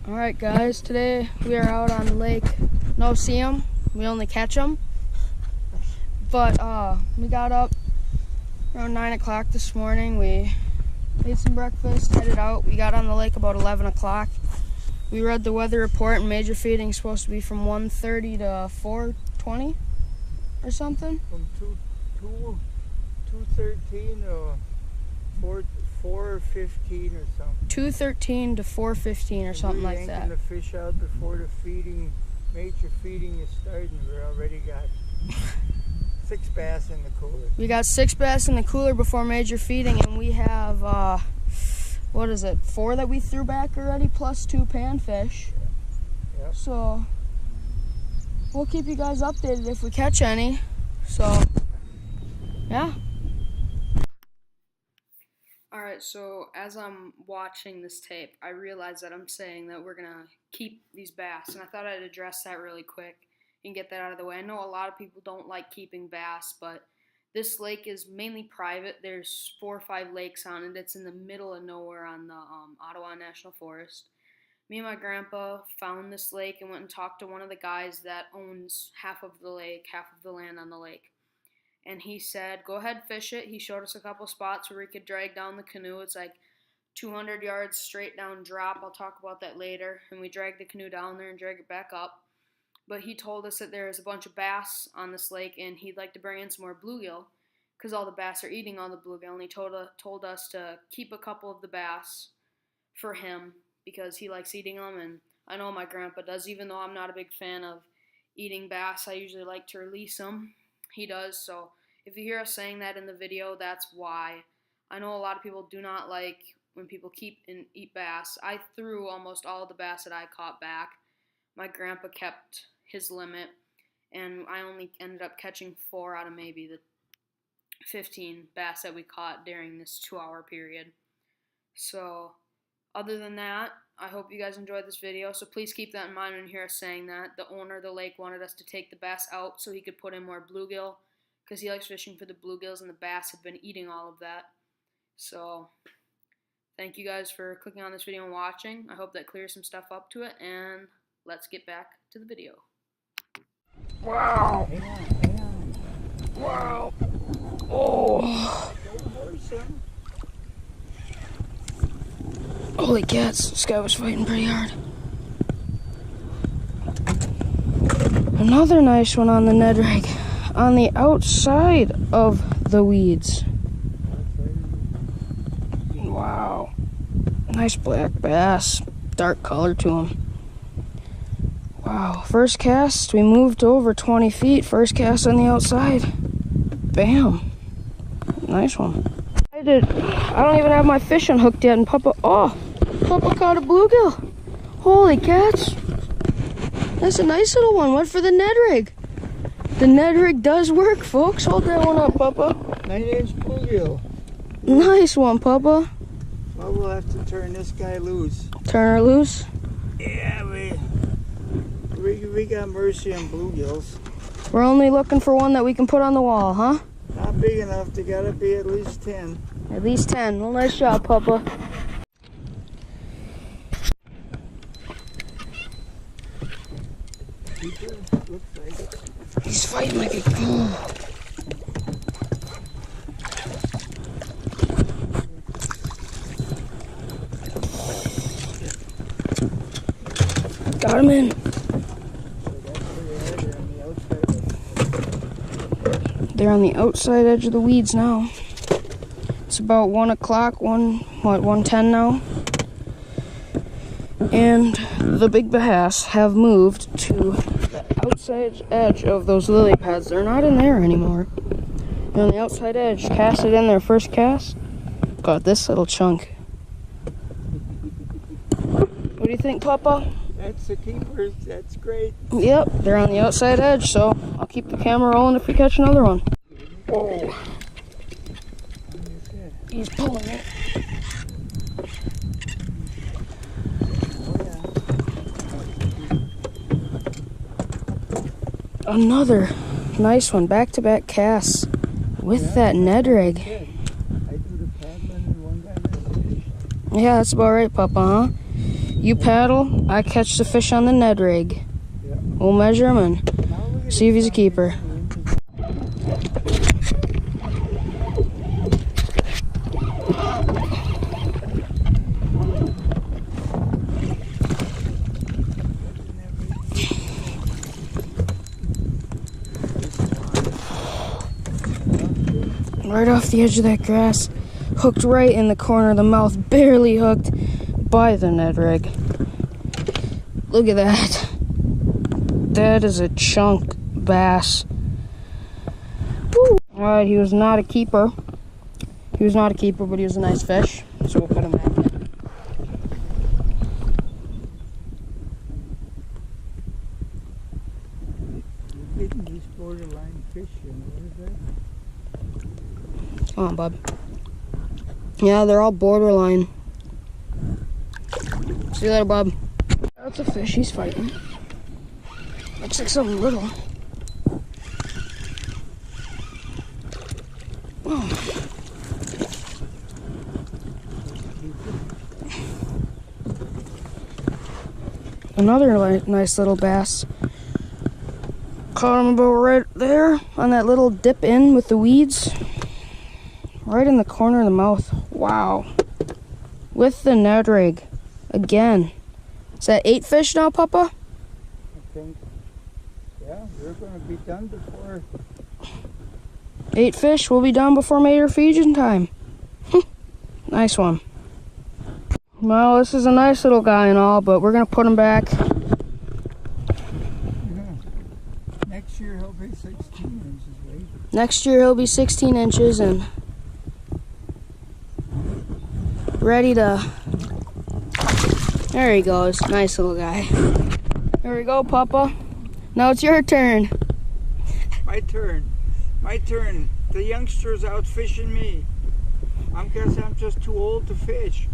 Alright guys, today we are out on the lake. No see them, we only catch them. But we got up around 9 o'clock this morning. We ate some breakfast, headed out. We got on the lake about 11 o'clock. We read the weather report and major feeding is supposed to be from 1:30 to 4:20 or something. From 2:13 or 4:15 or something. 2:13 to 4:15 or something like that. We're yanking the fish out before the major feeding is starting. We already got 6 bass in the cooler. We got 6 bass in the cooler before major feeding, and we have, what is it, 4 that we threw back already, plus 2 panfish. Yep. So, we'll keep you guys updated if we catch any. So, yeah. Alright, so as I'm watching this tape, I realize that I'm saying that we're going to keep these bass, and I thought I'd address that really quick and get that out of the way. I know a lot of people don't like keeping bass, but this lake is mainly private. There's 4 or 5 lakes on it. It's in the middle of nowhere on the Ottowa National Forest. Me and my grandpa found this lake and went and talked to one of the guys that owns half of the lake, half of the land on the lake. And he said, go ahead, fish it. He showed us a couple spots where we could drag down the canoe. It's like 200 yards straight down drop. I'll talk about that later. And we dragged the canoe down there and drag it back up. But he told us that there's a bunch of bass on this lake, and he'd like to bring in some more bluegill because all the bass are eating all the bluegill. And he told us to keep a couple of the bass for him because he likes eating them. And I know my grandpa does, even though I'm not a big fan of eating bass. I usually like to release them. He does, so if you hear us saying that in the video, that's why. I know a lot of people do not like when people keep and eat bass. I threw almost all of the bass that I caught back. My grandpa kept his limit, and I only ended up catching 4 out of maybe the 15 bass that we caught during this 2-hour period. So, other than that, I hope you guys enjoyed this video, so please keep that in mind when you hear us saying that. The owner of the lake wanted us to take the bass out so he could put in more bluegill, because he likes fishing for the bluegills, and the bass have been eating all of that. So, thank you guys for clicking on this video and watching. I hope that clears some stuff up to it, and let's get back to the video. Wow! Wow! Oh! Holy cats, this guy was fighting pretty hard. Another nice one on the Ned Rig, on the outside of the weeds. Wow. Nice black bass, dark color to him. Wow, first cast, we moved over 20 feet, first cast on the outside. Bam. Nice one. I don't even have my fishing hooked yet, and Papa caught a bluegill. Holy cats. That's a nice little one. Went for the Ned Rig. The Ned Rig does work, folks. Hold that one up, Papa. 9-inch bluegill. Nice one, Papa. Well, we'll have to turn this guy loose. Turn her loose? Yeah, we got mercy on bluegills. We're only looking for one that we can put on the wall, huh? Not big enough. They gotta be at least 10. At least 10. Well, nice job, Papa. Looks like it. He's fighting like a bull. Got him in. They're on the outside edge of the weeds now. It's about 1 o'clock, 1:10 now. And the big bass have moved to the outside edge of those lily pads. They're not in there anymore. They're on the outside edge. Cast it in their first cast. Got this little chunk. What do you think, Papa? That's the keepers. That's great. Yep, they're on the outside edge, so I'll keep the camera rolling if we catch another one. Whoa. He's pulling it. Another nice one, back-to-back casts with that Ned Rig. I do the paddling and one guy does the fish. Yeah, that's about right, Papa, huh? You paddle, I catch the fish on the Ned Rig. Yeah. We'll measure him and see if he's a keeper. Right off the edge of that grass, hooked right in the corner of the mouth, barely hooked by the Ned Rig. Look at that. That is a chunk bass. Woo. All right, he was not a keeper. He was not a keeper, but he was a nice fish, so we'll put him back in. You're getting these borderline fish in. What is that? Come on, bub. Yeah, they're all borderline. See you later, bub. That's a fish he's fighting. Looks like something little. Oh. Another nice little bass. Caught him about right there on that little dip in with the weeds. Right in the corner of the mouth. Wow. With the Ned Rig. Again. Is that 8 fish now, Papa? I think. Yeah, we're going to be done before. 8 fish. We'll be done before Mater feeding time. Nice one. Well, this is a nice little guy and all, but we're going to put him back. Yeah. Next year he'll be 16 inches, right? Next year he'll be 16 inches and ready to... There he goes. Nice little guy. There we go, Papa. Now it's your turn. My turn. My turn. The youngster's out fishing me. I guess I'm just too old to fish.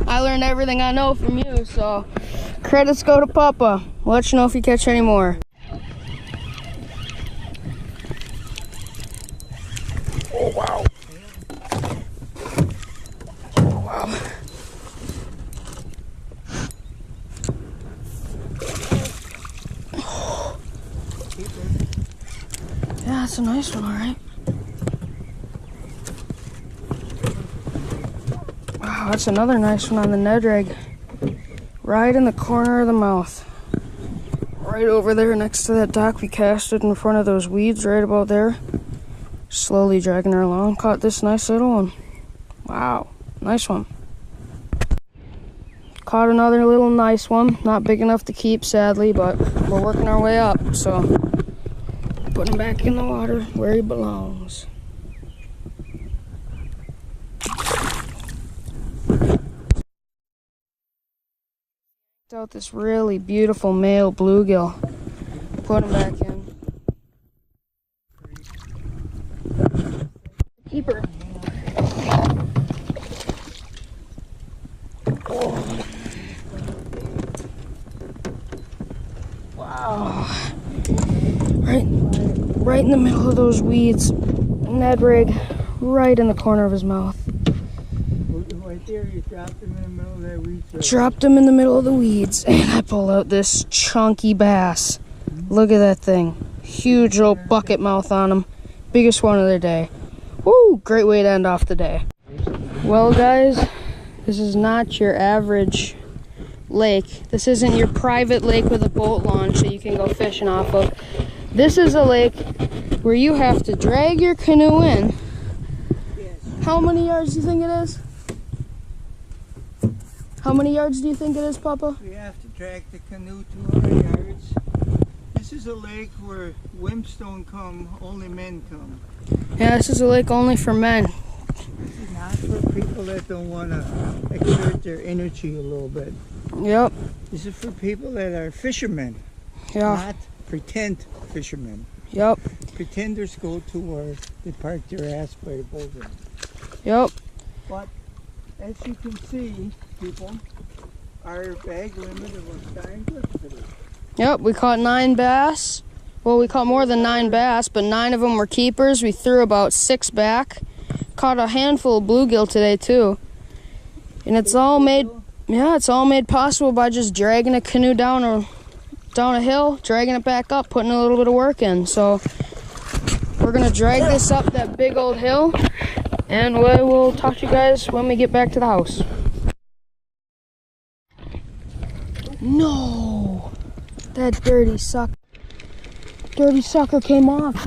I learned everything I know from you, so credits go to Papa. We'll let you know if you catch any more. Oh, wow. Oh, wow. Yeah, that's a nice one, all right. Wow, that's another nice one on the Ned Rig. Right in the corner of the mouth. Right over there next to that dock we casted in front of those weeds right about there. Slowly dragging her along. Caught this nice little one. Wow, nice one. Caught another little nice one. Not big enough to keep, sadly, but we're working our way up, so put him back in the water where he belongs. Out this really beautiful male bluegill. Put him back in. Keeper. Oh. Wow. Right in the middle of those weeds. Ned Rig, right in the corner of his mouth. Right there, you dropped him in the middle of that weeds. Dropped him in the middle of the weeds, and I pulled out this chunky bass. Look at that thing. Huge old bucket mouth on him. Biggest one of the day. Woo! Great way to end off the day. Well, guys, this is not your average lake. This isn't your private lake with a boat launch that you can go fishing off of. This is a lake where you have to drag your canoe in. How many yards do you think it is? How many yards do you think it is, Papa? We have to drag the canoe 200 yards. This is a lake where wimps don't come, only men come. Yeah, this is a lake only for men. This is not for people that don't want to exert their energy a little bit. Yep. This is for people that are fishermen, Yeah. not pretend fishermen. Yep. Pretenders go to where they park their ass by the boulder. Yep. But as you can see, people, our bag limit was darn good today. Yep, we caught 9 bass. Well, we caught more than 9 bass, but 9 of them were keepers. We threw about 6 back. Caught a handful of bluegill today, too. And it's all made Yeah, it's all made possible by just dragging a canoe down a hill, dragging it back up, putting a little bit of work in. So we're gonna drag this up that big old hill, and we will talk to you guys when we get back to the house. No, that dirty sucker came off.